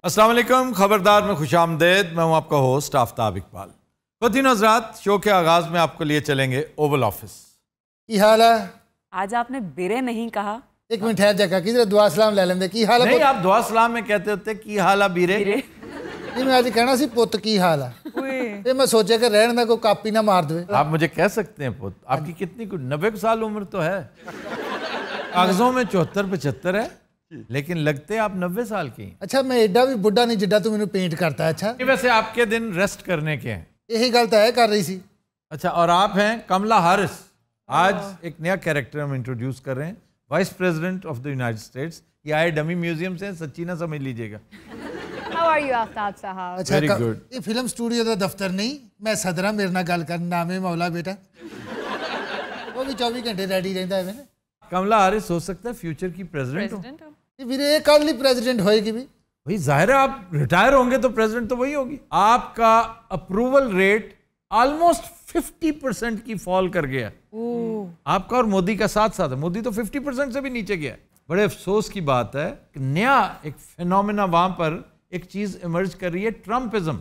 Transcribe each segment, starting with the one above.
अस्सलाम वालेकुम, खबरदार में खुशामदेद। मैं हूं आपका होस्ट आफ्ताब इकबाल। ख़वातीन हज़रात, शो के आगाज में आपको लिए चलेंगे ओवल ऑफिस। की हाल है? आज आपने बिरे नहीं कहा। एक मिनट ठहर जाकर किधर दुआ सलाम ले लेंगे। की हाल है? नहीं, आप दुआ सलाम में कहते होते की हाल है बीरे। नहीं, मैं आज कहना सी पुत की हाल है। ये मैं सोचा कि रहने में कोई कापी ना मार दे। आप मुझे कह सकते हैं पुत। आपकी कितनी 90 साल उम्र तो है, कागजों में 74-75 है, लेकिन लगते आप 90 साल की। अच्छा, मैं एडा भी बुढ़ा नहीं जिड्डा तू मैंने पेंट करता है। अच्छा, वैसे आपके दिन रेस्ट करने के हैं। यही गल तो है कर रही सी। अच्छा, और आप हैं कमला हारिस। आज एक नया कैरेक्टर हम इंट्रोड्यूस कर रहे हैं, vice president of the United states. ये आए डमी म्यूजियम से, सच्ची ना समझ लीजिएगा। How are you, आफ्ताब साहब? अच्छा, Very good. ये फिल्म स्टूडियो का दफ्तर नहीं, मैं सदरा मेरे नाल गल कर। नाम है मौला बेटा। वो भी 24 घंटे रेडी रहता है। कमला हारिस हो सकता है फ्यूचर की प्रेसिडेंट हो। ये कल ही प्रेसिडेंट होएगी भी। वही जाहिर है, आप रिटायर होंगे तो प्रेसिडेंट तो वही होगी। आपका अप्रूवल रेट ऑलमोस्ट 50% की फॉल कर गया। आपका और मोदी का साथ साथ है। मोदी तो 50% से भी नीचे गया। बड़े अफसोस की बात है कि नया एक फिनोमेना वहां पर एक चीज इमर्ज कर रही है, ट्रम्पिज्म।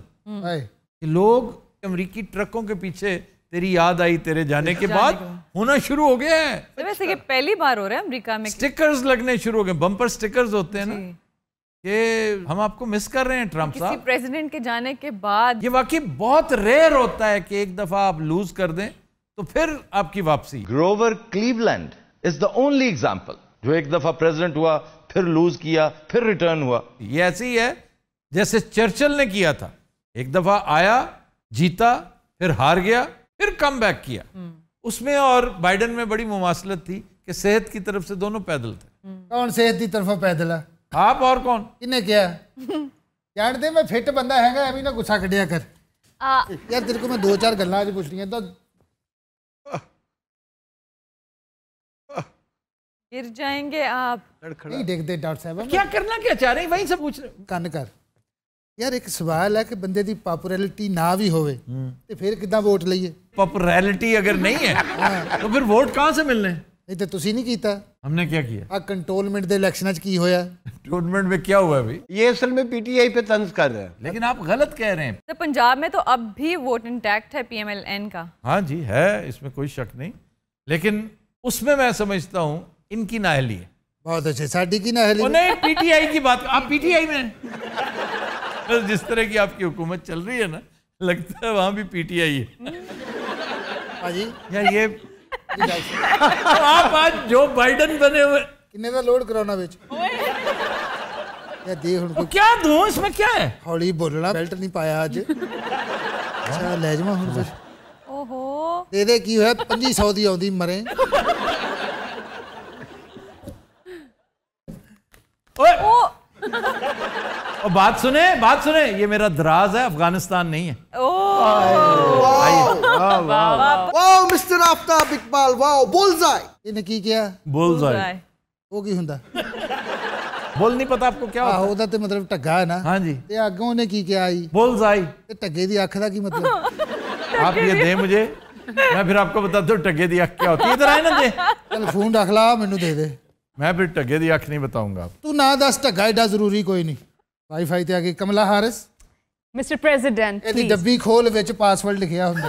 लोग अमेरिकी ट्रकों के पीछे तेरी याद आई तेरे जाने के बाद होना शुरू हो गया है। तो वैसे ये पहली बार हो रहा है अमेरिका में। स्टिकर्स लगने शुरू हो गए, बम्पर स्टिकर्स होते हैं ना, कि हम आपको मिस कर रहे हैं ट्रम्प साहब। किसी प्रेसिडेंट के जाने के बाद ये वाकई बहुत रेयर होता है कि एक दफा आप लूज कर दें तो फिर आपकी वापसी। Grover Cleveland is the only example जो एक दफा प्रेसिडेंट हुआ, फिर लूज किया, फिर रिटर्न हुआ। ये ऐसे ही है जैसे चर्चिल ने किया था। एक दफा आया, जीता, फिर हार गया, फिर कम बैक किया। उसमें और बाइडेन में बड़ी मुमासलत थी कि सेहत की तरफ से दोनों पैदल थे। कौन सेहत की तरफों पैदल है? आप और कौन? इन्हें क्या जानते, मैं फिट बंदा हैगा, अभी ना गुस्सा कटिया कर। यार तेरे को मैं 2-4 गल्लां आज पूछनी है तो गिर जाएंगे आप। नहीं देखते डॉक्टर साहब। क्या करना क्या चाह रहे हैं, वहीं से पूछ रहे। ਕੰਨ ਕਰ यार, एक सवाल है कि बंदे की पॉपुलैरिटी ना भी होवे ते फिर किदां वोट लईए? पॉपुलैरिटी अगर नहीं है तो फिर वोट कहां से मिलने? नहीं तो तुसी नहीं कीता। हमने क्या किया? आ कंटोनमेंट दे इलेक्शनां च की होया? टूर्नामेंट में क्या हुआ भाई? ये असल में पीटीआई पे तंज कर रहे हैं। लेकिन आप गलत कह रहे हैं। तो पंजाब में तो अब भी वोट इंटैक्ट है पीएमएलएन का। हाँ जी है, इसमें कोई शक नहीं, लेकिन उसमें मैं समझता हूं इनकी नाअहली है। बहुत अच्छे, साडी की नाअहली नहीं, पीटीआई की बात। आप पीटीआई में बस जिस तरह की आपकी हुकूमत चल रही है ना, लगता है वहां भी पीटीआई है। हाँ जी, या ये आप आज जो बाइडन बने हुए किन्ने दा लोड कराउना विच या दे हुण तो क्या दूं, इसमें क्या है? हौली बोलना, बेल्ट नहीं पाया आज। अच्छा ले जावा हुण फिर। ओहो, दे दे की होया? 2500 दी आउंदी मरे। और बात सुने, ये मेरा दराज है, अफगानिस्तान नहीं है। Wow mister Aftab Iqbal, wow bullseye. इन्हें की किया? बुलजाई वो की हुंदा? बोल नहीं पता आपको क्या होता है? ਉਹਦਾ ਤੇ मतलब ਢੱਗਾ है ना। हाँ जी, ਤੇ ਅੱਗੋਂ ਨੇ ਕੀ ਕਿਹਾ आई? बुलजाई। ਤੇ ਢੱਗੇ ਦੀ ਅੱਖ ਦਾ ਕੀ मतलब? आप ये दें मुझे, मैं फिर आपको बताता हूँ टगे दी आँख क्या होती है। इधर आए ना दे, चल फोन रख ला, मैनू दे दे। मैं फिर टगे दी आँख नहीं बताऊंगा। तू ना दस, ढੱਗਾ एडा जरूरी कोई नहीं। वाईफाई ਤੇ आ गई कमला हारिस। Mr. President, ਇਹਦੀ please. ਡੱਬੀ ਖੋਲ, ਵਿੱਚ ਪਾਸਵਰਡ ਲਿਖਿਆ ਹੁੰਦਾ।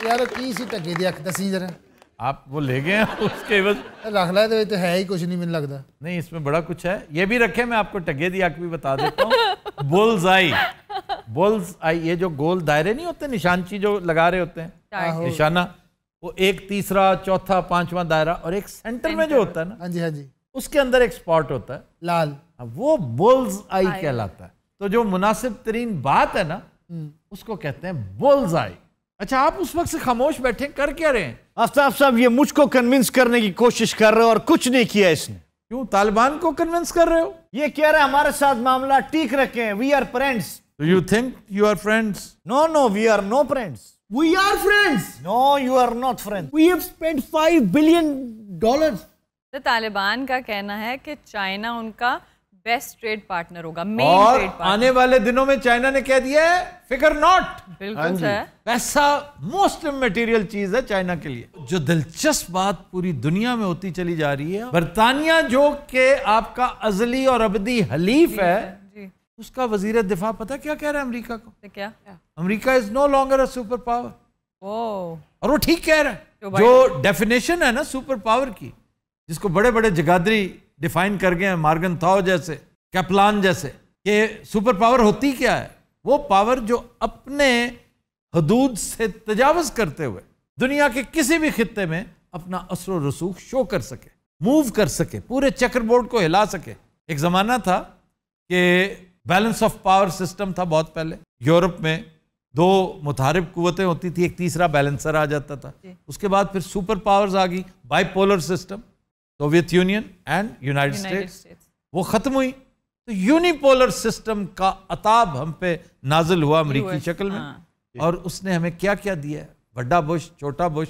यार की सी ढੱਗੇ ਦੀ ਅੱਖ दसी जरा। आप वो ले गए हैं उसके बस। रख ला, ਇਹਦੇ ਵਿੱਚ तो है ही कुछ नहीं, मैनू लगता। नहीं, इसमें बड़ा कुछ है। ये भी रखे, मैं आपको टगे दी आँख भी बता देता हूँ। बुल्स आई, ये जो गोल दायरे नहीं होते, निशानची जो लगा रहे होते हैं निशाना, वो एक, तीसरा, चौथा, 5वां दायरा, और एक सेंटर में जो होता है ना, हाँ जी हाँ जी, उसके अंदर एक स्पॉट होता है लाल, वो बुल्स आई कहलाता है। तो जो मुनासिब तरीन बात है ना, उसको कहते हैं बुल्स आई। अच्छा, आप उस वक्त से खामोश बैठे कर क्या रहे हैं? आफ्ताब साहब ये मुझको कन्विंस करने की कोशिश कर रहे हो और कुछ नहीं किया इसने। क्यों तालिबान को कन्विंस कर रहे हो? ये कह रहे हैं हमारे साथ मामला ठीक रखें, we are friends. Do you think you are friends? No, we are no friends. We are friends. No, you are not friends. We have spent $5 billion. तो तालिबान का कहना है कि चाइना उनका बेस्ट ट्रेड पार्टनर होगा, मेन और trade partner. आने वाले दिनों में चाइना ने कह दिया है फिकर नॉट। बिल्कुल सर। पैसा मोस्ट इमैटेरियल चीज है चाइना के लिए। जो दिलचस्प बात पूरी दुनिया में होती चली जा रही है, बरतानिया जो कि आपका अजली और अबदी हलीफ है, जी। उसका वजीर दिफा पता क्या कह रहा है अमेरिका को? तो क्या? America is no longer a super power. Oh, और वो ठीक कह रहा है। जो डेफिनेशन है ना सुपर पावर की, जिसको बड़े बड़े जगादरी डिफाइन कर गए हैं, मार्गन थाओ जैसे, कैपलान जैसे, कि सुपर पावर होती क्या है? वो पावर जो अपने हदूद से तजावज करते हुए दुनिया के किसी भी खित्ते में अपना असर रसूख शो कर सके, मूव कर सके, पूरे चेकरबोर्ड को हिला सके। एक जमाना था कि बैलेंस ऑफ पावर सिस्टम था बहुत पहले। यूरोप में दो मुतारिब कुव्वतें होती थी, एक तीसरा बैलेंसर आ जाता था। उसके बाद फिर सुपर पावर्स आ गई, bipolar system, Soviet union and United states. वो खत्म हुई तो यूनिपोलर सिस्टम का अताब हम पे नाजिल हुआ अमेरिकी शक्ल में। और उसने हमें क्या क्या दिया है, बड़ा बुश, छोटा बुश,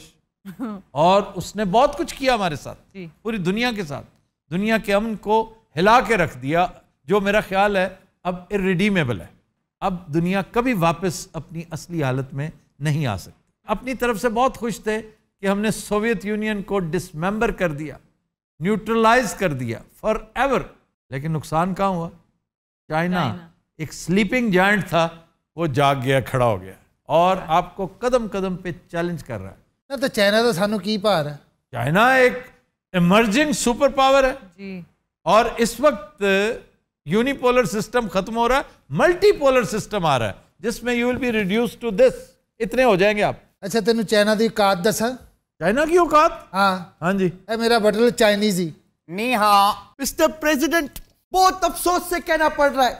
और उसने बहुत कुछ किया हमारे साथ, पूरी दुनिया के साथ। दुनिया के अमन को हिला के रख दिया, जो मेरा ख्याल है अब इरिडीमेबल है। अब दुनिया कभी वापस अपनी असली हालत में नहीं आ सकती। अपनी तरफ से बहुत खुश थे कि हमने सोवियत यूनियन को डिसमेंबर कर दिया, न्यूट्रलाइज कर दिया फॉर एवर। लेकिन नुकसान कहाँ हुआ? चाइना एक स्लीपिंग जायंट था, वो जाग गया, खड़ा हो गया और आपको कदम कदम पे चैलेंज कर रहा है। ना तो चाइना तो सानू की भार है। चाइना एक इमर्जिंग सुपर पावर है जी। और इस वक्त यूनिपोलर सिस्टम खत्म हो रहा है, मल्टीपोलर सिस्टम आ रहा है, जिसमें you will be reduce to this. इतने हो जाएंगे आप। अच्छा तेन चाइना की औकात दसा? चाइना की औकात? हाँ जी। मेरा बटल चाइनीज ही। नहीं, हाँ मिस्टर प्रेसिडेंट, बहुत अफसोस से कहना पड़ रहा है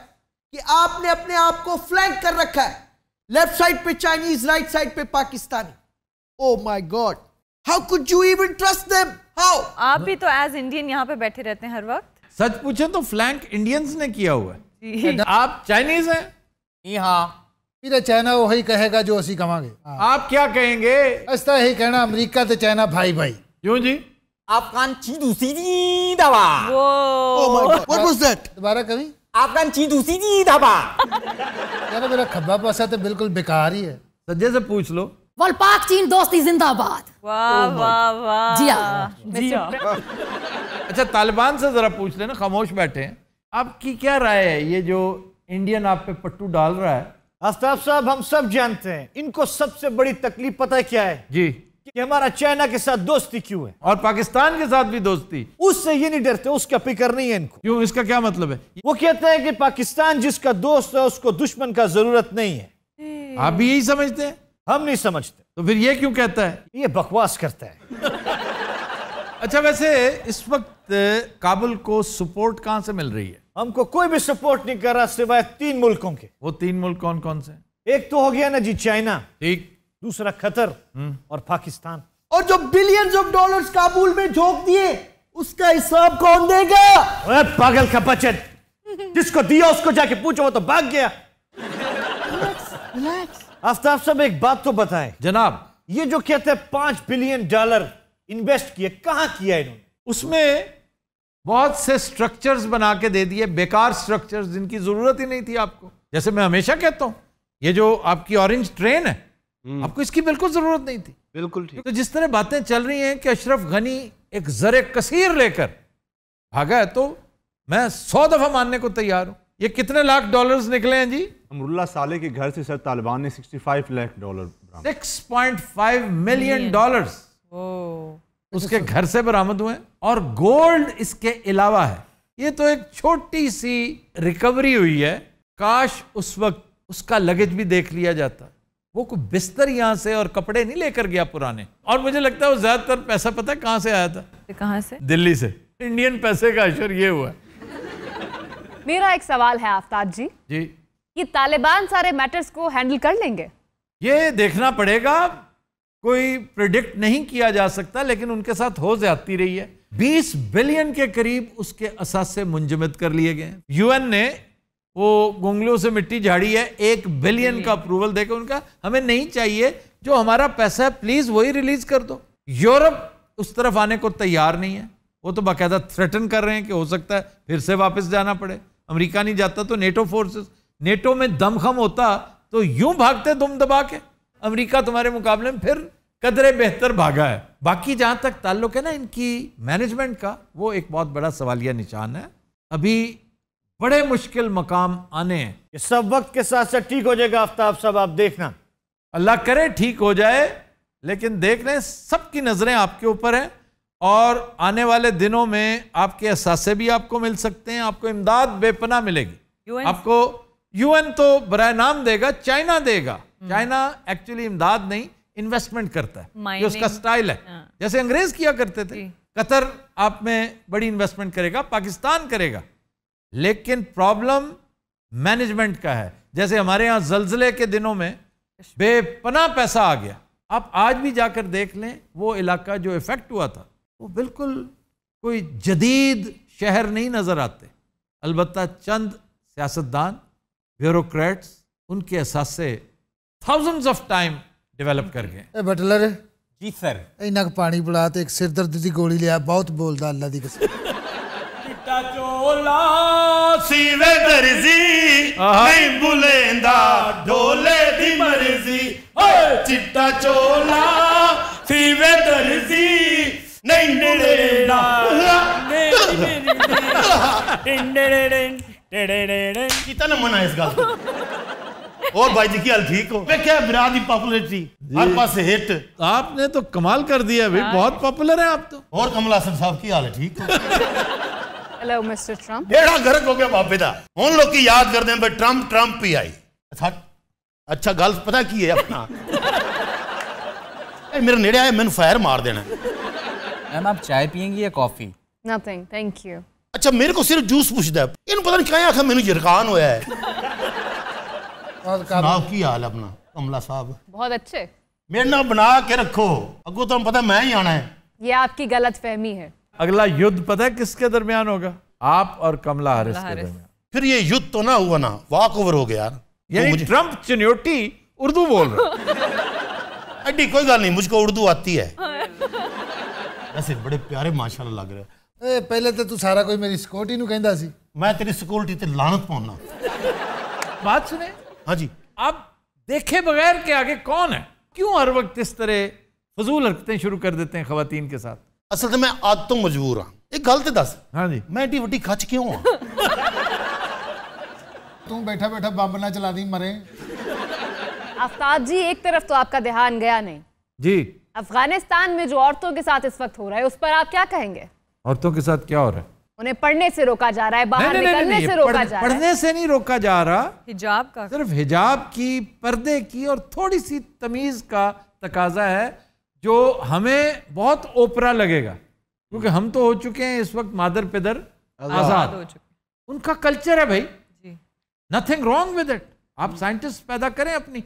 कि आपने अपने आप को फ्लैंक कर रखा है। लेफ्ट साइड पे चाइनीज, राइट साइड पे Pakistani. Oh my God, how could you even trust them? How? आप भी तो एज इंडियन यहाँ पे बैठे रहते हैं हर वक्त। सच पूछे तो फ्लैंक इंडियंस ने किया हुआ है। आप चाइनीज हैं? हाँ। फिर चाइना वही कहेगा जो असी कहांगे। आप क्या कहेंगे? ऐसा ही कहना, अमेरिका तो चाइना भाई भाई। क्यों जी? अफगान चीदू सीधी दबा। Oh my God, what was that? दोबारा कभी? अफगान चीदू सीधी दबा। यार मेरा खब्बा पासा तो बिल्कुल बेकार ही है। सज्जे से पूछ लो। वल पाक चीन दोस्ती जिंदाबाद। वाह वाह वाह। जी हाँ, जी हाँ। अच्छा तालिबान से जरा पूछ लेना, खामोश बैठे हैं। आपकी क्या राय है, ये जो इंडियन आप पे पट्टू डाल रहा है? आफ्ताब साहब, हम सब जानते हैं इनको सबसे बड़ी तकलीफ पता है क्या है? जी। कि हमारा चाइना के साथ दोस्ती क्यों है, और पाकिस्तान के साथ भी दोस्ती। उससे ये नहीं डरते, उसका फिक्र नहीं है इनको। क्यों? इसका क्या मतलब है? वो कहते हैं कि पाकिस्तान जिसका दोस्त है उसको दुश्मन का जरूरत नहीं है। आप भी यही समझते हैं? हम नहीं समझते। तो फिर ये क्यों कहता है? ये बकवास करता है। अच्छा वैसे इस वक्त काबुल को सपोर्ट कहां से मिल रही है? हमको कोई भी सपोर्ट नहीं कर रहा सिवाय 3 मुल्कों के। वो 3 मुल्क कौन कौन से? एक तो हो गया ना जी चाइना, ठीक, दूसरा कतर और पाकिस्तान। और जो बिलियंस ऑफ डॉलर्स काबुल में झोंक दिए, उसका हिसाब कौन देगा? अरे पागल का बचत, जिसको दिया उसको जाके पूछो, वो तो भाग गया। आफ्ताब साहब एक बात तो बताएं जनाब। ये जो कहते हैं $5 बिलियन इन्वेस्ट किए, कहां किया इन्होंने? उसमें बहुत से स्ट्रक्चर्स बना के दे दिए, बेकार स्ट्रक्चर्स जिनकी जरूरत ही नहीं थी आपको। जैसे मैं हमेशा कहता हूं, ये जो आपकी ऑरेंज ट्रेन है, आपको इसकी बिल्कुल जरूरत नहीं थी। बिल्कुल ठीक। तो जिस तरह बातें चल रही हैं कि अशरफ गनी एक जरे कसीर लेकर भागा है, तो मैं 100 दफा मानने को तैयार हूं। ये कितने लाख डॉलर्स निकले हैं जी? अमरुल्ला साले के घर से सर तालिबान ने $65 लाख बरामद। $6.5 मिलियन उसके घर से बरामद हुए, और गोल्ड इसके अलावा है। ये तो एक छोटी सी रिकवरी हुई है। काश उस वक्त उसका लगेज भी देख लिया जाता। वो कोई बिस्तर यहां से और कपड़े नहीं लेकर गया पुराने। और मुझे लगता है वो ज्यादातर पैसा पता है कहां से आया था? कहां से? दिल्ली से। इंडियन पैसे का असर ये हुआ। मेरा एक सवाल है आफ्ताब जी। जी। ये तालिबान सारे मैटर्स को हैंडल कर लेंगे? ये देखना पड़ेगा, कोई प्रिडिक्ट नहीं किया जा सकता, लेकिन उनके साथ हो जाती रही है। 20 बिलियन के करीब उसके असासे मुंजमद कर लिए गए। यूएन ने वो गुंगलों से मिट्टी झाड़ी है, 1 बिलियन का अप्रूवल देकर उनका हमें नहीं चाहिए, जो हमारा पैसा है प्लीज वही रिलीज कर दो। यूरोप उस तरफ आने को तैयार नहीं है। वो तो बाकायदा थ्रेटन कर रहे हैं कि हो सकता है फिर से वापस जाना पड़े। अमेरिका नहीं जाता तो नेटो फोर्सेस, नेटो में दमखम होता तो यूं भागते दुम दबा के। अमेरिका तुम्हारे मुकाबले में फिर कदरे बेहतर भागा है। बाकी जहां तक ताल्लुक है ना इनकी मैनेजमेंट का, वो एक बहुत बड़ा सवालिया निशान है। अभी बड़े मुश्किल मकाम आने हैं। ये सब वक्त के साथ साथ ठीक हो जाएगा आफ्ताब साहब, आप देखना। अल्लाह करे ठीक हो जाए, लेकिन देख लें सबकी नजरें आपके ऊपर हैं और आने वाले दिनों में आपके असासे भी आपको मिल सकते हैं, आपको इमदाद बेपनाह मिलेगी। आपको यूएन तो बराए नाम देगा, चाइना देगा। चाइना एक्चुअली इमदाद नहीं, इन्वेस्टमेंट करता है, जो उसका स्टाइल है, जैसे अंग्रेज किया करते थे। कतर आप में बड़ी इन्वेस्टमेंट करेगा, पाकिस्तान करेगा, लेकिन प्रॉब्लम मैनेजमेंट का है। जैसे हमारे यहाँ जल्जले के दिनों में बेपनाह पैसा आ गया, आप आज भी जाकर देख लें वो इलाका जो इफेक्ट हुआ था, वो बिल्कुल कोई जदीद शहर नहीं नजर आते। अलबत्ता चंद सियासतदान, ब्यूरोक्रेट्स, उनके एहसास से थाउजेंड्स ऑफ टाइम डेवलप कर गए। बटलर जी सर, इन्ना पानी बुला ते एक सिर दर्द की गोली लिया, बहुत बोलता अल्लाह दी कसम। चिट्टा चोला सीवे दर्जी नहीं बुलेंदा ढोले दी मर्जी। चिट्टा चोला सीवे दर्जी नहीं बुलेंदा। कितना मना इस गल और भाई जी की हाल ठीक हो? मैं क्या बिराद दी पॉपुलरिटी हर पास से हिट। आपने तो कमाल कर दिया भाई, बहुत पॉपुलर है आप तो। और कमल हासन साहब की हाल है ठीक हो? Hello mister Trump. बेड़ा गर्क हो गया बाबे दा। हुन लोग की याद करते हैं भाई ट्रम्प ट्रम्प ही आई। अच्छा गल पता की है अपना मेरे नेड़े आए मैंने फायर मार देना। मैम आप चाय पियेंगी या कॉफी? Nothing thank you. अच्छा मेरे को सिर्फ जूस पूछता है, इन पता नहीं क्या आखा मैंने यरकान होया है। सुनाओ की हाल अपना कमला साहब? बहुत अच्छे। मेरे नाम बना के रखो, अगो तो पता मैं ही आना है। ये आपकी गलत फहमी है। अगला युद्ध पता है किसके दरमियान होगा? आप और कमला हैरिस के दरमियान। फिर ये युद्ध तो ना हुआ ना, वॉक ओवर हो गया यार। यानी ट्रम्प चिन्योटी उर्दू बोल रहा। अड्डी कोई गल नहीं, मुझको उर्दू आती है। वैसे बड़े प्यारे माशाल्लाह लग रहे। पहले तो तू सारा कोई मेरी सिक्योरिटी नु कहंदा सी। मैं तेरी सिक्योरिटी ते लानत पाउना। बात सुने। हाँ जी। आप देखे बगैर के आगे कौन है? क्यों हर वक्त इस तरह फजूल हरकतें शुरू कर देते हैं खवातीन के साथ? असल में मैं आज तो मजबूर हाँ। एक गल ते दस। हाँ जी। मैं एडी वड्डी खच क्यों हाँ? तू बैठा बैठा बम ना चला दी मरे। आफ्ताब जी एक तरफ तो आपका ध्यान गया नहीं जी, अफगानिस्तान में जो औरतों के साथ इस वक्त हो रहा है उस पर आप क्या कहेंगे? औरतों के साथ क्या हो रहा है? उन्हें पढ़ने से रोका जा रहा है, बाहर निकलने से रोका जा रहा है। पढ़ने से नहीं रोका जा रहा, हिजाब का, सिर्फ हिजाब की, पर्दे की और थोड़ी सी तमीज का तकाजा है, जो हमें बहुत ओपरा लगेगा क्योंकि हम तो हो चुके हैं इस वक्त मादर पिदर आजाद हो चुके। उनका कल्चर है भाई, नथिंग रॉन्ग विद इट। आप साइंटिस्ट पैदा करें अपनी,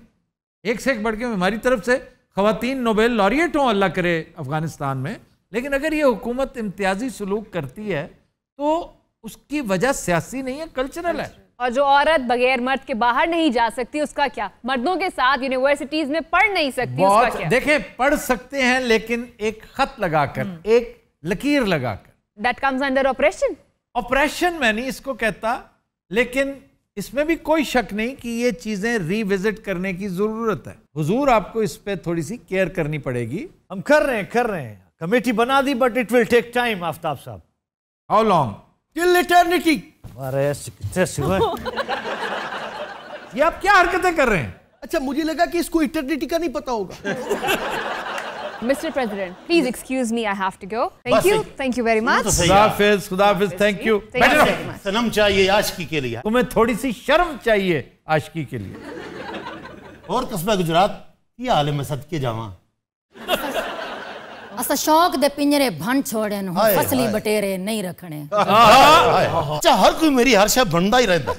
एक से एक बढ़ के। हमारी तरफ से खवातीन नोबेल लॉरिएट हों अल्लाह करे अफगानिस्तान में, लेकिन अगर ये हुकूमत इम्तियाजी सलूक करती है तो उसकी वजह सियासी नहीं है, कल्चरल है। और जो औरत बगैर मर्द के बाहर नहीं जा सकती उसका क्या? मर्दों के साथ यूनिवर्सिटीज में पढ़ नहीं सकती उसका क्या? देखें, पढ़ सकते हैं लेकिन एक खत लगाकर, एक लकीर लगाकर। That comes under operation. Operation मैं नहीं इसको कहता, लेकिन इसमें भी कोई शक नहीं कि ये चीजें रिविजिट करने की जरूरत है। हुजूर आपको इस पे थोड़ी सी केयर करनी पड़ेगी। हम कर रहे हैं कमेटी बना दी, but it will take time Aftab साहब। How long? Till eternity. ये आप क्या हरकतें कर रहे हैं? अच्छा मुझे लगा कि इसको इटर्निटी का नहीं पता होगा। Mr. President, please excuse me, I have to go. Thank you very much. खुदाफिज, थैंक यू। सनम चाहिए आशिकी के लिए, तुम्हें थोड़ी सी शर्म चाहिए आशिकी के लिए। और कस्बा गुजरात की हाल है, मैं सदके जावा। असा शौक दे पिंजरे भन छोड़े न फसली बटेरे नहीं रखने। अच्छा हर कोई मेरी हर शय बनदा ही रहता।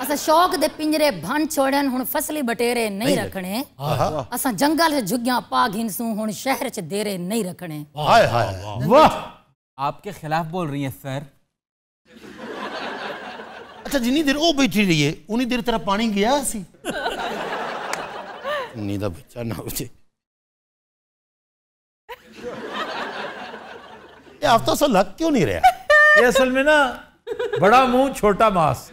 असा शौक दे पिंजरे भन छोड़न हुन फसली बटेरे नहीं रखने। असा जंगल से झुग्गियां पा घिनसू हुन शहर च देरे नहीं रखने। हाय हाय वाह, आपके खिलाफ बोल रही हैं सर। अच्छा जिनी देर वो बैठी रही है उन्हीं देर तेरा पानी गया सी। नींदा बच्चा ना हो आप तो असल लग क्यों नहीं रहा? ये असल में ना बड़ा मुंह छोटा मांस।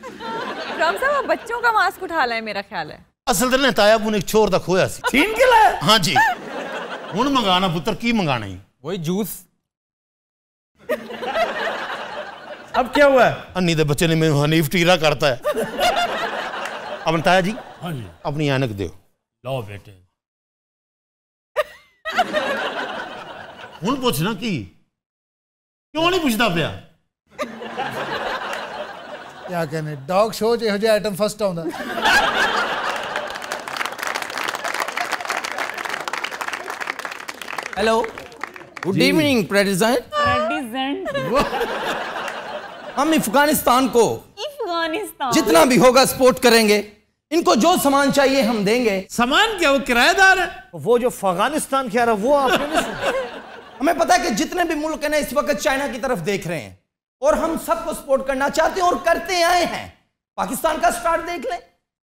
राम साहब आप बच्चों का मास्क उठा लाए मेरा ख्याल है। असल ते ताया बू ने एक छोर दा खोया सी। छीन के लाया? हाँ जी। हुण मंगाना पुत्र की मंगाना ही? वही जूस। अब क्या हुआ है? अन्नी दे बच्चे ने मैं हनीफ टीरा करता है। अब ताया जी हाँ जी अपनी ऐनक दो। लो बेटे। हुण पुछना की क्यों नहीं पुछदा पिया? क्या कहने डॉग शो च इहो जिहा आइटम फर्स्ट आउंदा। Hello good evening president. हम अफगानिस्तान को जितना भी होगा सपोर्ट करेंगे। इनको जो सामान चाहिए हम देंगे। सामान क्या? वो किराएदार है। वो जो अफगानिस्तान कह रहा वो आपने नहीं सुना? हमें पता है कि जितने भी मुल्क हैं इस वक्त चाइना की तरफ देख रहे हैं और हम सबको सपोर्ट करना चाहते हैं और करते आए हैं। पाकिस्तान का स्टार्ट देख लें,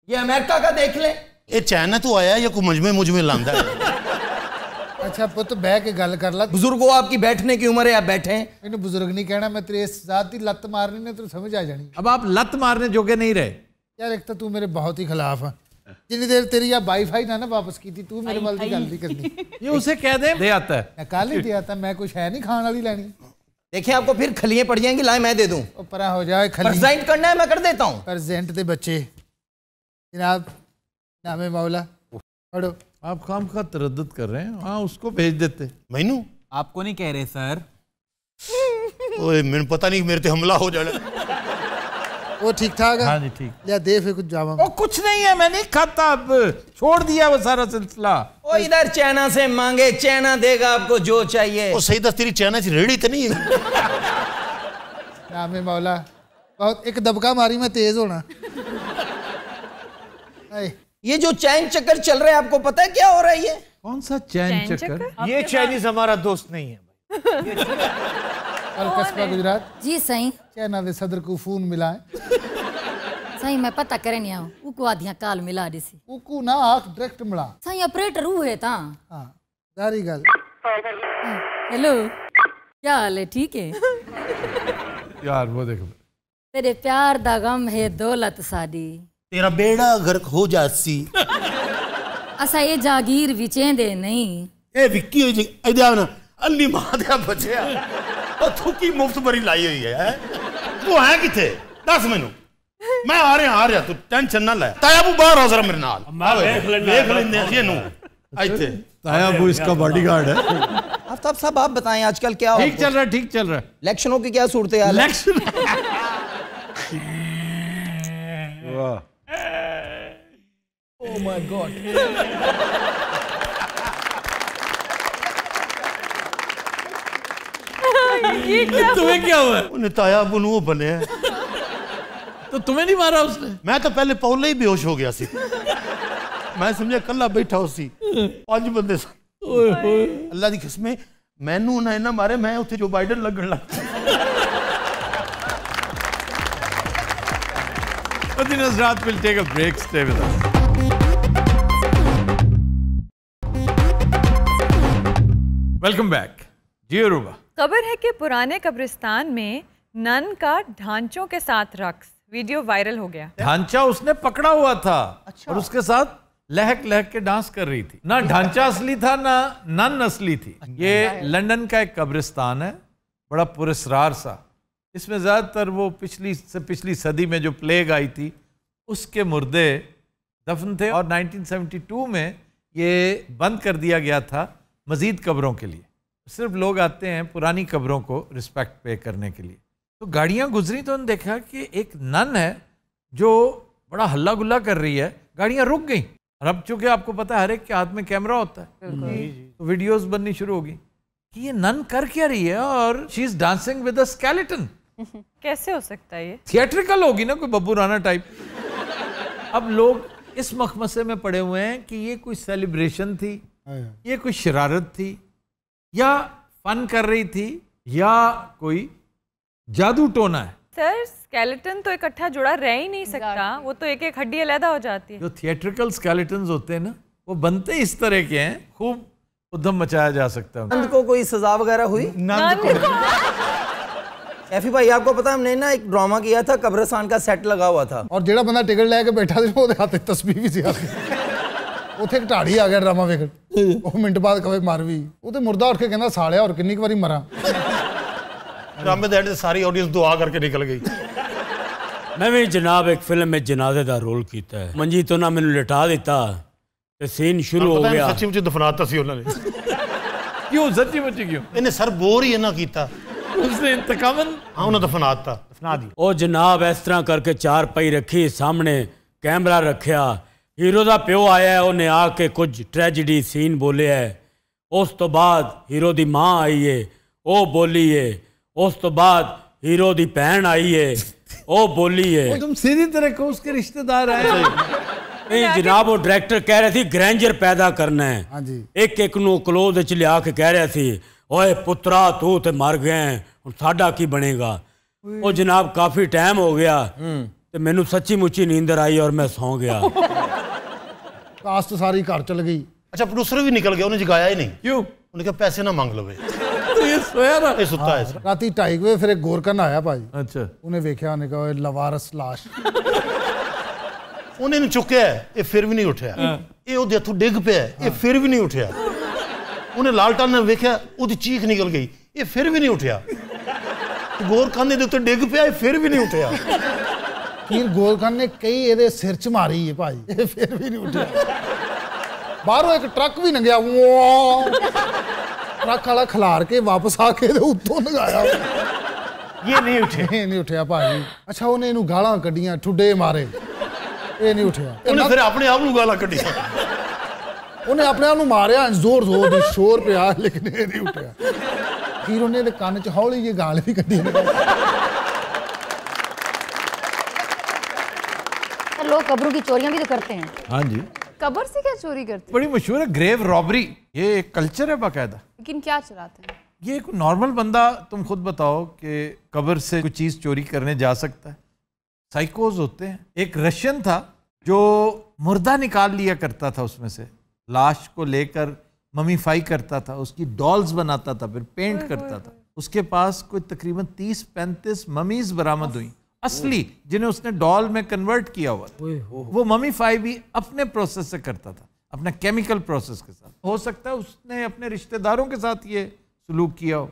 ये अमेरिका का देख लें। ये चाइना तो आया या कोई मुझमें लांदा है? अच्छा पुत बह के गल कर ला। बुजुर्गो आपकी बैठने की उम्र है, आप बैठे। मैंने बुजुर्ग नहीं कहना, मैं तेरे साथ ही लत मारनी ने तो समझ आ जानी। अब आप लत मारने जोगे नहीं रहे यार। एक तो तू मेरे बहुत ही खिलाफ है। जितनी देर तेरी या वाईफाई ना वापस की थी तू मेरे वाल की गल नहीं करनी। ये उसे कह दे आता है। कल ही दिया था, मैं कुछ है नहीं खाने वाली लेनी। देखें आपको फिर खलियां पड़ जाएंगी, लाए मैं दे दूं। परा हो जाए। प्रेजेंट करना है मैं कर देता हूं। प्रेजेंट दे बच्चे जनाब नामे मौला पढ़ो। आप काम का तरद्दुद कर रहे हैं। हाँ उसको भेज देते। मैनू आपको नहीं कह रहे सर। ओए मैंने पता नहीं मेरे ते हमला हो जाना। वो ठीक ठाक है? हाँ जी ठीक। लिया दे फिर कुछ जावा। वो कुछ नहीं है, मैं नहीं खाता, अब छोड़ दिया वो सारा सिलसिला। ओ इधर चाइना से मांगे, चाइना देगा आपको जो चाहिए। ओ सही दस तेरी चाइना च रेड़ी तो नहीं है? नामे मौला बहुत एक दबका मारी मैं तेज होना। ये जो चैन चक्कर चल रहा है आपको पता है क्या हो रहा है? ये कौन सा चैन चक्कर? ये चाइनीज हमारा दोस्त नहीं है। कस्बा गुजरात जी सही। चाइना के सदर को फोन मिला है। सही मैं पता करे नहीं आऊं। उको आधियां काल मिला दिसी। उको ना आख डायरेक्ट मिला। सही ऑपरेटर हु है ता। हां सारी गल। हेलो क्या हाल है? ठीक है यार वो देखो तेरे प्यार दा गम है दौलत साडी। तेरा बेड़ा गर्क हो जासी। असा ये जागीर विचेंदे नहीं। ए विक्की हो जी इधर ना अल्ली मां दे बच्चे ओ थूकी मुफ्त बरी लाई हुई है। तू है किथे दस मेनू। मैं आ रहा तू टेंशन ना ले। ताया बू बाहर हो जरा मेरे नाल। देख लेंदे ਅਸੀਂ ਇਹਨੂੰ ਇੱਥੇ। ताया बू इसका बॉडीगार्ड है। आफ्ताब साहब आप बताएं आजकल क्या ठीक चल रहा है? ठीक चल रहा है। इलेक्शनों की क्या सूरत हाल है? Election oh my God. तुम्हें क्या हुआ? उन्हें ताया बू नु बने तो तुम्हें नहीं मारा उसने? मैं तो पहले पौले ही बेहोश हो गया सी। मैं समझा कल्ला बैठा हो सी, 5 बंदे अल्लाह दी किस्में मैनू ना इना मारे मैं उत्थे जो बाइडन लगन लग। Hazrat will take a break. Stay with us. Welcome back. जी अरूबा। खबर है कि पुराने कब्रिस्तान में नन का ढांचों के साथ रक्स वीडियो वायरल हो गया। ढांचा उसने पकड़ा हुआ था। अच्छा। और उसके साथ लहक लहक के डांस कर रही थी। ना ढांचा असली था ना नन असली थी। ये लंदन का एक कब्रिस्तान है, बड़ा पुरस्कार सा। इसमें ज़्यादातर वो पिछली सदी में जो प्लेग आई थी उसके मुर्दे दफन थे। और 1972 में ये बंद कर दिया गया था मज़ीद कब्रों के लिए। सिर्फ लोग आते हैं पुरानी कब्रों को रिस्पेक्ट पे करने के लिए। तो गाड़ियाँ गुजरी तो उन्होंने देखा कि एक नन है जो बड़ा हल्ला गुल्ला कर रही है। गाड़ियाँ रुक गई। और अब चूंकि आपको पता है हर एक के हाथ में कैमरा होता है, तो वीडियोस बननी शुरू होगी कि ये नन कर क्या रही है और she is dancing with a skeleton. कैसे हो सकता है ये? थिएट्रिकल होगी ना, कोई बब्बू राना टाइप। अब लोग इस मखमसे में पड़े हुए हैं कि ये कोई सेलिब्रेशन थी, ये कोई शरारत थी, या फन कर रही थी, या कोई जादू टोना है। सर स्केलेटन तो इकट्ठा जुड़ा रह ही नहीं सकता, वो तो एक एक हड्डी अलग हो जाती है। जो थिएट्रिकल स्केलेटन्स होते हैं ना, वो बनते इस तरह के हैं, खूब उद्यम मचाया जा सकता है। नंद को कोई सजा वगैरह हुई? एफी भाई आपको पता है हमने ना एक ड्रामा किया था, कब्रिस्तान का सेट लगा हुआ था और जेड़ा बंदा टिकट लेके बैठा था ਉਹਦੇ ਹੱਥ ਤਸਬੀਹ ਵੀ ਸੀ ਉੱਥੇ ਇੱਕ ਢਾੜੀ ਆ ਗਿਆ ਡਰਾਮਾ ਵੇਖਣ ਉਹ ਮਿੰਟ ਬਾਅਦ ਕਵੇ ਮਰ ਵੀ ਉਹ ਤੇ ਮੁਰਦਾ ਉੱਠ ਕੇ ਕਹਿੰਦਾ ਸਾਲਿਆ ਹੋਰ ਕਿੰਨੀ ਵਾਰੀ ਮਰਾਂ ड्रामे दैट सारी ऑडियंस दुआ करके निकल गई। मैं भी जनाब एक फिल्म में जनाजे का रोल किया है। मंजी तो ना मैंने लिटा दिता ते सीन शुरू हो गया। सच्ची मुझे दफनाता सी उन्होंने। क्यों सच्ची मुझे क्यों? इन्हें सर बोर ही ना किया उसने इंतकामन। हाँ उन्हें दफनाता दफना दी। ओ जनाब इस तरह करके चार पाई रखी सामने कैमरा रखा हीरो का प्यो आया है उन्हें आके कुछ ट्रेजिडी सीन बोले है। उस तो बाद हीरो की माँ आई है वो बोली है। उस तो बाद हीरो दी भैन आई है वो बोली है। तुम सीधी तरह को उसके रिश्तेदार आए। नहीं जनाब वो डायरेक्टर कह रहे थे ग्रैंजर पैदा करना है। हाँ जी। एक एक नू क्लोज च लिया के कह रहे थे ओए पुत्रा तू तो मर गए हुण साडा की बनेगा। वो जनाब काफी टाइम हो गया तो मैनू सच्ची मुच्ची नींदर आई और मैं सौ गया। कास्ट सारी घर चल गई। अच्छा प्रोड्यूसर भी निकल गया उन्हें जगाया ही नहीं। क्यों? उन्हें कहा पैसे ना मांग लो तो ये सोया ना ये सुता है राती 2:30 बजे फिर एक गोरकन आया भाई। अच्छा उन्हें वेख्या उन्हें कहा लवारस लाश उन्हें चुक्या है ये फिर भी नहीं उठा ये ओदे हथों डिग पिया ये फिर भी नहीं उठा। उन्हें लालटन ने वेख्या ओदी चीख निकल गई ये फिर भी नहीं उठा। गोरखाने दे उत्ते डिग पिया फिर भी नहीं उठा। फिर गोरखन ने कई ਇਹਦੇ ਸਿਰ ਚ ਮਾਰੀ ਹੈ ਭਾਈ ਇਹ ਫਿਰ ਵੀ ਨਹੀਂ ਉੱਠਿਆ। ਬਾਹਰੋਂ ਇੱਕ ਟਰੱਕ ਵੀ ਲੰਘਿਆ ट्रक वाला खिलार के वापस आके उत्तों लगाया ये नहीं उठे। ये नहीं उठा भाई। अच्छा उन्हें इनू गालां कड्डियां ठुड्डे मारे ये नहीं उठा। उन्हें फिर अपने आप नू गालां कड्डियां उन्हें अपने आप नू मारिया जोर जोर दी शोर पिया लेकिन ये नहीं उठा। फिर उन्हें कान च हौली जी गाल भी कड्डी। लोग कब्रों की चोरियां भी तो करते हैं। हाँ जी। कब्र से क्या चोरी करते हैं? बड़ी मशहूर है ग्रेव रॉबरी। ये एक कल्चर है बाकायदा। लेकिन क्या चुराते हैं? ये एक नॉर्मल बंदा तुम खुद बताओ कि कब्र से कोई चीज़ चोरी करने जा सकता है? साइकोज होते हैं। एक रशियन था जो मुर्दा निकाल लिया करता था उसमें से लाश को लेकर ममीफाई करता था उसकी डॉल्स बनाता था फिर पेंट करता था। उसके पास कोई तकरीबन 30-35 ममीज बरामद हुई असली जिन्हें उसने डॉल में कन्वर्ट किया हुआ था। वो ममीफाई भी अपने प्रोसेस से करता था अपना केमिकल प्रोसेस के साथ। हो सकता है उसने अपने रिश्तेदारों के साथ ये सलूक किया हो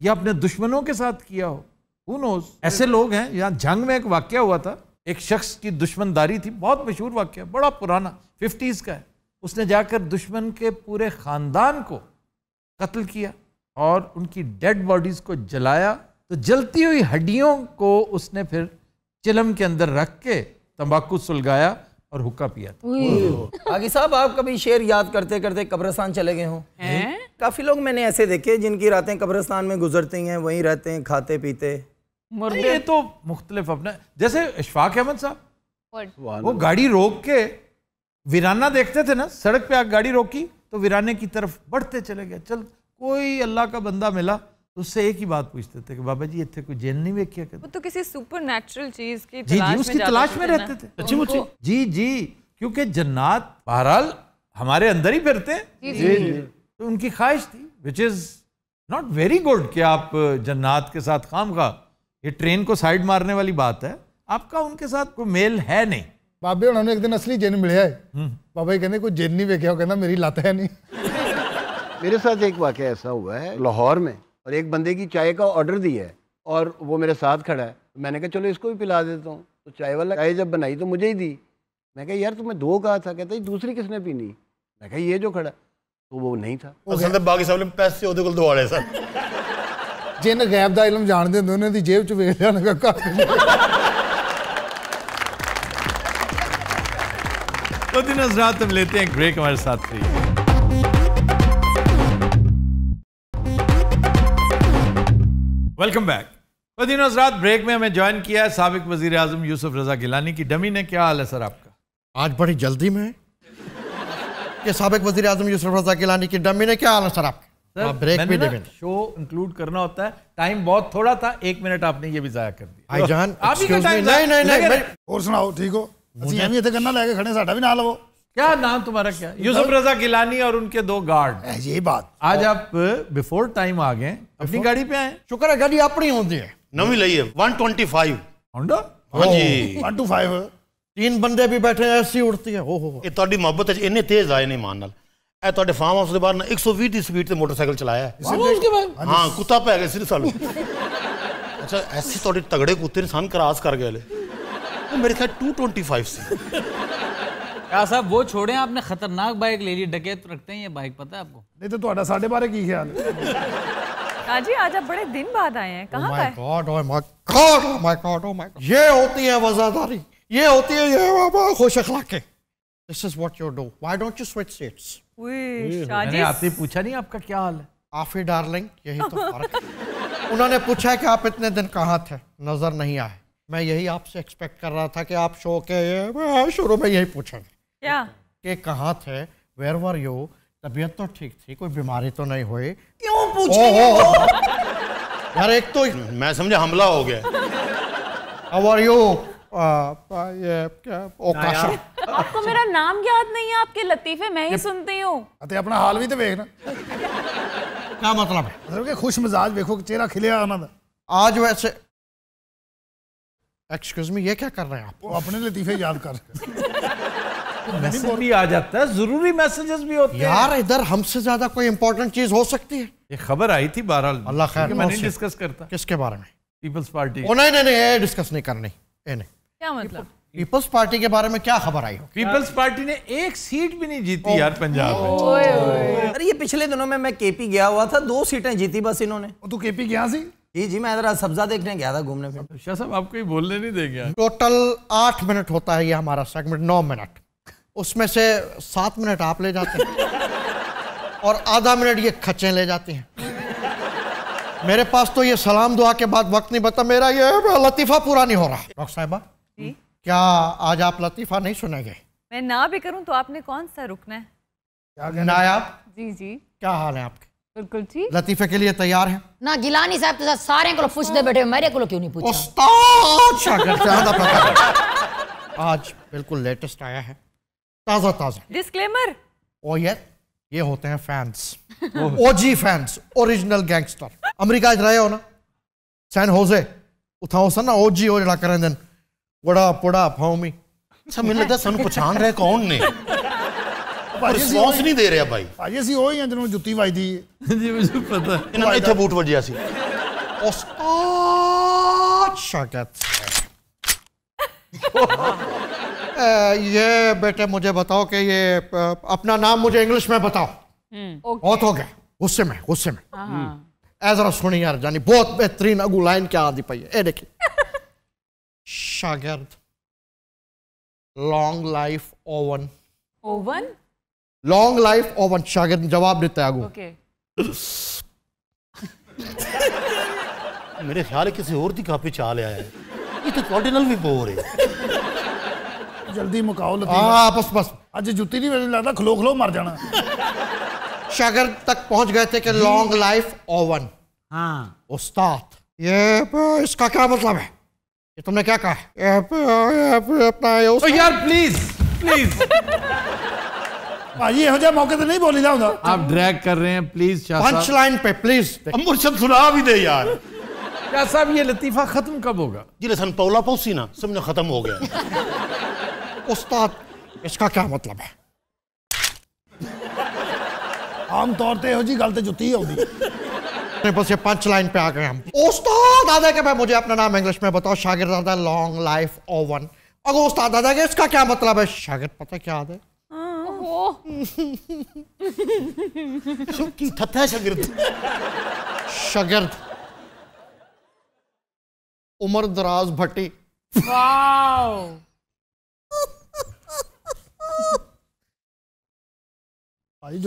या अपने दुश्मनों के साथ किया हो। Who knows? ऐसे लोग हैं। यहाँ जंग में एक वाकया हुआ था एक शख्स की दुश्मनदारी थी बहुत मशहूर वाकया बड़ा पुराना 50s का है। उसने जाकर दुश्मन के पूरे खानदान को कत्ल किया और उनकी डेड बॉडीज को जलाया। तो जलती हुई हड्डियों को उसने फिर चिलम के अंदर रख के तंबाकू सुलगाया और हुक्का पिया था। आगे साहब आप कभी शेर याद करते करते कब्रिस्तान चले गए हो? काफी लोग मैंने ऐसे देखे जिनकी रातें कब्रिस्तान में गुजरती हैं वहीं रहते हैं खाते पीते। ये तो मुख्तलिफ अपना जैसे इशफाक अहमद साहब वो गाड़ी रोक के वीराना देखते थे ना सड़क पे आग गाड़ी रोकी तो वीराने की तरफ बढ़ते चले गए। चल कोई अल्लाह का बंदा मिला तो उससे एक ही बात पूछते थे कि बाबा जी इतने कोई जेल नहीं वेखिया कर। वो तो किसी सुपरनैचुरल चीज की जी जी उसकी तलाश में रहते थे। अच्छी मुझे जी जी क्योंकि जन्नत बहरहाल हमारे अंदर ही फिरते हैं। जी तो उनकी ख्वाहिश थी which is not very good कि आप जन्नत के साथ खामखा ये ट्रेन को साइड मारने वाली बात है। आपका उनके साथ कोई मेल है नहीं। बाबे उन्होंने एक दिन असली जिन मिले है बाबा जी कहते कोई जिन नहीं वेख्या कहना मेरी लत है नहीं। मेरे साथ एक वाकया ऐसा हुआ है लाहौर में और एक बंदे की चाय का ऑर्डर दिया है और वो मेरे साथ खड़ा है। मैंने कहा चलो इसको भी पिला देता हूँ। तो चाय वाला चाय जब बनाई तो मुझे ही दी। मैं कहा यार तुम्हें 2 कहा था। कहता दूसरी किसने पीनी? मैं कहा ये जो खड़ा तो वो नहीं था। बाकी सब ने पैसे ਉਹਦੇ ਕੋਲ ਦਵਾਲੇ ਸਨ। जिन गैब ਦਾ इल्म ਜਾਣਦੇ ਹੁੰਦੇ ਉਹਨਾਂ ਦੀ ਜੇਬ 'ਚ ਵੇਖ ਲਿਆ ਨਾ ਕਾ। तो दिन हज़रात हम लेते हैं एक ब्रेक हमारे साथ रहिए। Welcome back. दिन हज़रात ब्रेक में हमें ज्वाइन किया है साबिक वजीर आजम यूसुफ रजा गिलानी की डमी ने। क्या हाल है सर आपका? आज बड़ी जल्दी में कि साबिक वजीर आजम यूसुफ रजा गिलानी की डमी ने क्या हाल है सर आपका? ब्रेक भी देंगे। शो इंक्लूड करना होता है टाइम बहुत थोड़ा था 1 मिनट आपने ये भी जाया कर दिया। भाईजान नहीं और सुनाओ ठीक हो? ਅਸੀਂ ਐਵੇਂ ਇੱਥੇ ਗੰਨਾ ਲੈ ਕੇ ਖੜੇ ਸਾਡਾ ਵੀ ਨਾਲ ਲਵੋ। क्या नाम तुम्हारा क्या? यूसुफ रजा गिलानी और उनके 2 गार्ड। ये बात आज आप बिफोर टाइम आ गए, अपनी गाड़ी पे आए। शुक्र है गाड़ी अपनी होती है, नवी ली है 125 होंडा। हाँ जी 125 3 बंदे भी बैठे ऐसी उड़ती है। हो ये ਤੁਹਾਡੀ ਮੁਹੱਬਤ ਚ ਇੰਨੇ ਤੇਜ਼ ਆਏ ਨਹੀਂ ਮਾਨ ਨਾਲ। ਇਹ ਤੁਹਾਡੇ ਫਾਰਮ ਹਾਊਸ ਦੇ ਬਾਹਰ ਨਾ 120 ਦੀ ਸਪੀਡ ਤੇ ਮੋਟਰਸਾਈਕਲ ਚਲਾਇਆ ਹੈ। हाँ कुत्ता पै गए सिर्फ सालू। अच्छा ऐसे थोड़े तगड़े कुत्ते ने सन क्रॉस कर गए वो मेरे ख्याल 225 से। क्या साहब वो छोड़े, आपने खतरनाक बाइक ले ली, डकैत रखते हैं ये बाइक, पता है आपको? नहीं तो ਤੁਹਾਡਾ ਸਾਡੇ ਬਾਰੇ ਕੀ ਖਿਆल है? काजी आज आप बड़े दिन बाद आए हैं, कहाँ पे? ये होती है वफादारी, ये होती है ये खुश अखलाक़ी। This is what you do. Why don't you switch seats? मैंने आपसे पूछा नहीं आपका क्या हाल है? आफी डार्लिंग, यही तो फर्क है। उन्होंने पूछा कि आप इतने दिन कहाँ थे, नजर नहीं आए। मैं यही आपसे एक्सपेक्ट कर रहा था कि आप शो के शुरू में यही पूछेंगे क्या कि कहाँ थे, वेयर वर यू, तबीयत तो ठीक थी, कोई बीमारी तो नहीं हुई? क्यों पूछेंगे? यार एक तो मैं समझा हमला हो गया। How are you? ये क्या ओकाशा? आपको मेरा नाम याद नहीं है? आपके लतीफे मैं ही सुनती हूँ। अते अपना हाल भी तो देखना। क्या मतलब है? मतलब कि खुश मिजाज देखो, चेहरा खिलिया उन्होंने आज। वैसे एक्सक्यूज मी, ये क्या कर रहे हैं आप? वो अपने लतीफे याद कर मैसेज भी आ जाता है, जरूरी मैसेजेस भी होते हैं यार। इधर हमसे ज्यादा कोई इंपॉर्टेंट चीज हो सकती है? ये खबर आई थी बहरहाल, अल्लाह खैर। मैं नहीं डिस्कस करता। किसके बारे में? Peoples party. ओ नहीं नहीं नहीं, ये डिस्कस नहीं करनी। ये नहीं, क्या मतलब? पीपल्स पार्टी के बारे में क्या खबर आई हो? पीपल्स पार्टी ने 1 सीट भी नहीं जीती यार पंजाब में। अरे ये पिछले दिनों में मैं केपी गया हुआ था, 2 सीटें जीती बस इन्होंने। तू केपी गया सी? जी मैं जरा सब्जा देखने गया था, घूमने फिर। शाह साहब आपको ही बोलने नहीं देंगे। टोटल 8 मिनट होता है ये हमारा सेगमेंट, 9 मिनट। उसमें से 7 मिनट आप ले जाते हैं और आधा मिनट ये खच्चें ले जाती हैं। मेरे पास तो ये सलाम दुआ के बाद वक्त नहीं बता, मेरा ये लतीफा पूरा नहीं हो रहा। डॉक्टर साहिबा क्या आज आप लतीफा नहीं सुनेंगे? मैं ना भी करूं तो आपने कौन सा रुकना है? क्या नायाब जी जी, क्या हाल है आपके? बिल्कुल ठीक। लतीफे के लिए तैयार हैं? ना गिलानी साहब तो सारे को पूछते बैठे, मेरे को क्यों नहीं पूछा? उस्ताद शागिर्द आज बिल्कुल लेटेस्ट आया है, ताजा ताजा। डिस्क्लेमर। ओ ये होते हैं फैंस, ओजी फैंस, ओरिजिनल गैंगस्टर। अमेरिका रहे हो ना, सैन होजे उठाओ सन ना, ओजी हो जड़ा करें दिन बड़ा पुड़ा फाउमी। अच्छा मैंने लगता सन पहचान रहे कौन ने, रिस्पॉन्स नहीं दे रहे भाई। भाजी ਅਸੀਂ ਉਹ ਹੀ ਆ ਜਿਹਨੂੰ ਜੁੱਤੀ ਵੱਜਦੀ ਹੈ। जी मुझे पता है। इन्होंने इत्थे बूट वजिया सी। उस्ताद शागिर्द ये बेटे मुझे बताओ कि ये अपना नाम मुझे इंग्लिश में बताओ। बहुत हो गया गुस्से में गुस्से में। जरा सुनी यार जानी, बहुत बेहतरीन अगू लाइन क्या आदि पाई है। देखिए शागिर्द, long life oven. Oven? Long life oven. शागिर्द जवाब देते आगू। ओके। मेरे ख्याल है किसी और की काफी चाल आया है, ये तो ऑर्डिनल भी बोर है। जल्दी मुकाओ लतीफा। हाँ बस बस, आज जुत्ती नहीं मुझे लगता खलो खलो मर जाना। शागिर्द तक पहुंच गए थे कि लॉन्ग लाइफ ओवन। हाँ उस्ताद ये इसका क्या मतलब है? ये तुमने क्या कहा? अपना यार प्लीज प्लीज भाजी हो जाए मौके तो नहीं बोली ना। आप ड्रैग कर रहे हैं प्लीज। पंच लाइन पे प्लीज मुर्शद सुना भी दे यार। क्या साहब ये लतीफा खत्म कब होगा? जिले सन पौला पौसी ना सबने खत्म हो गया। उस्ताद इसका क्या मतलब है? आम तौर पे हो जी गल तो जुत्ती होगी। बस ये पंच लाइन पे आ गए हम। उस्ताद दादा के भाई मुझे अपना नाम इंग्लिश में बताओ। शागिर्द दादा लॉन्ग लाइफ ओवन। अगर उस्ताद दादा के इसका क्या मतलब है? शागिर्द पता क्या है? शागिर्द उमर दराज भट्टी।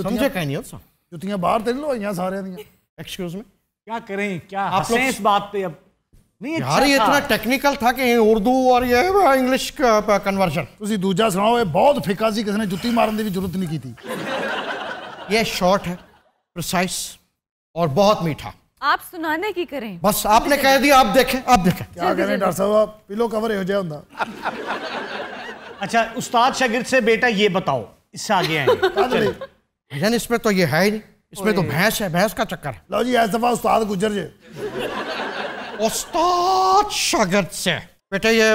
समझे कहीं नहीं हो? जुत्तियां बाहर तेरे लो सारे दियां। एक्सक्यूज मी, क्या करें, क्या आप हंसें इस बात पे? अब नहीं यार ये इतना टेक्निकल था कि उर्दू और ये इंग्लिश का कन्वर्जन। ਤੁਸੀਂ ਦੂਜਾ ਸੁਣਾਓ। ਇਹ ਬਹੁਤ ਫਿੱਕਾ ਸੀ, ਕਿਸੇ ਨੇ ਜੁੱਤੀ ਮਾਰਨ ਦੀ ਵੀ ਜ਼ਰੂਰਤ नहीं की। ये शॉर्ट है, प्रिसाइज और बहुत मीठा। आप सुनाने की करें। बस आपने कह दिया, आप देखें आप देखें। क्या करें डॉक्टर साहब, पिलो कवर हो जाए होंदा। अच्छा उस्ताद शागिर्द से बेटा ये बताओ, इससे आगे आएंगे। भजन इसमें तो ये है ही नहीं, इसमें तो भैंस है, भैंस का चक्कर है। लो जी ऐसा दफा उस्ताद गुजर जे। उस्ताद शागिर्द से बेटा ये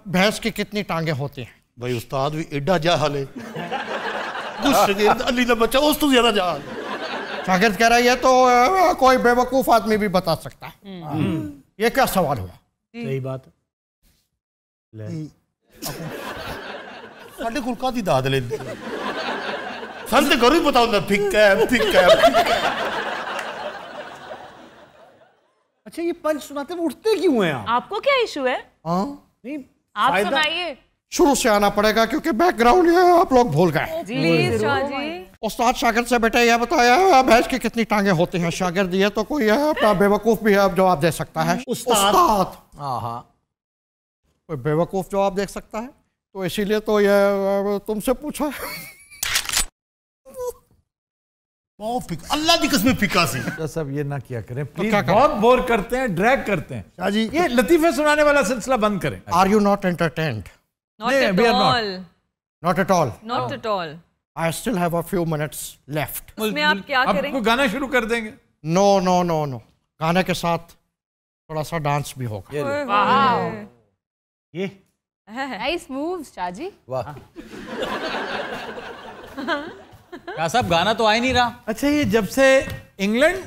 भैंस की कितनी टांगे होती हैं? भाई उस्ताद भी एडा जाहल है। कुछ शागिर्द अली का बच्चा उस तो ज्यादा जाहल। शागिर्द कह रहा है ये तो कोई बेवकूफ आदमी भी बता सकता है। ये क्या सवाल हुआ? सही बात है। साढ़े कोल कादी दाद लेंदे सन ते करो ही पता होंदा फिक्का है, फिक्का है। अच्छा ये पंच सुनाते में उठते क्यों हैं आप? आपको क्या इशू है? नहीं आप सुनाइए। शुरू से आना पड़ेगा क्योंकि बैकग्राउंड ये आप लोग भूल गए। प्लीज शाहजी। उस्ताद शागिर्द से बेटा यह बताया भैंस की कितनी टांगे होती हैं? शागिर्द ये तो कोई अपना बेवकूफ भी है, जवाब दे सकता है। उस्ताद कोई बेवकूफ जवाब दे सकता है, तो इसीलिए तो ये तुमसे पूछा है। अल्लाह की कसम फिक्का सी। सब ये ना किया करें प्लीज, बहुत बोर करते हैं, ड्रैग करते हैं। शाहजी ये लतीफे सुनाने वाला सिलसिला बंद करें। Are you not entertained? Not at all. Not at all. Not at all. I still have a few minutes left. उसमें आप क्या करेंगे? आपको गाना शुरू कर देंगे? No, no, no, no. गाने के साथ थोड़ा सा डांस भी होगा। वाह, ये नाइस मूव्स शाहजी। वाह क्या साहब गाना तो आ ही नहीं रहा। अच्छा ये जब से इंग्लैंड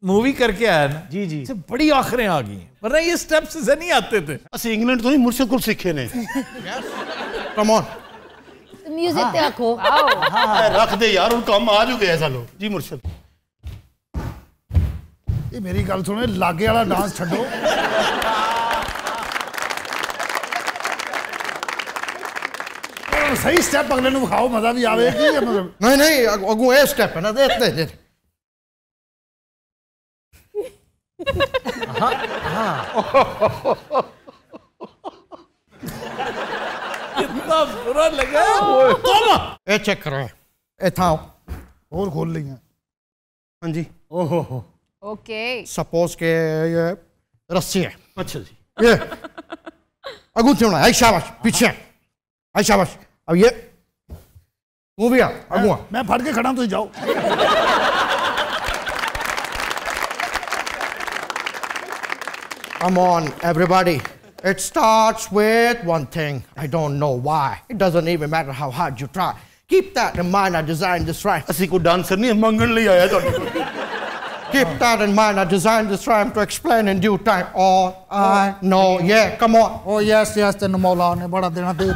मूवी करके आया ना जी जी से बड़ी आखिरें आ गई, वरना ये स्टेप्स से नहीं आते थे। असं इंग्लैंड तो नहीं मुर्शिद को सीखे ने। कम ऑन म्यूजिक ते आखो। रख दे यार, उन काम आ चुके ऐसा लो जी मुर्शिद। ये मेरी गल सुनो, लागे वाला डांस छड्डो। सही स्टेप अगले नु दिखाओ, मजा भी आवे कि मतलब नहीं नहीं अगू ए स्टेप है ना, दे कितना बुरा लगा। ए चेक करो, ए थाओ और खोल ली हैं। हाँ जी। ओहो ओके सपोज के ये रस्सी है। अच्छा जी। ये अगू क्यों ना, आई शाबाश, पीछे आई शाबाश। अब ये तू भी आ अगुआ। मैं फड़ के खड़ा हूं, तुम जाओ। Come on, everybody. It starts with one thing. I don't know why. It doesn't even matter how hard you try. Keep that in mind. I designed this rhyme. असि को डांसर नहीं मंगन ले आया तो। Keep that in mind. I designed this rhyme to explain in due time. All I know, yeah, come on. Oh yes, yes, तेन मौला ने बड़ा देना दे।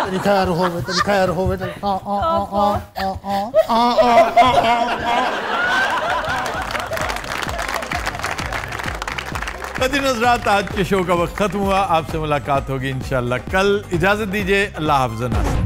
तेरी खैर होवे, तेरी खैर होवे। नज़रात आज के शो का वक्त खत्म हुआ। आपसे मुलाकात होगी इंशाल्लाह कल। इजाजत दीजिए, अल्लाह हाफ़िज़।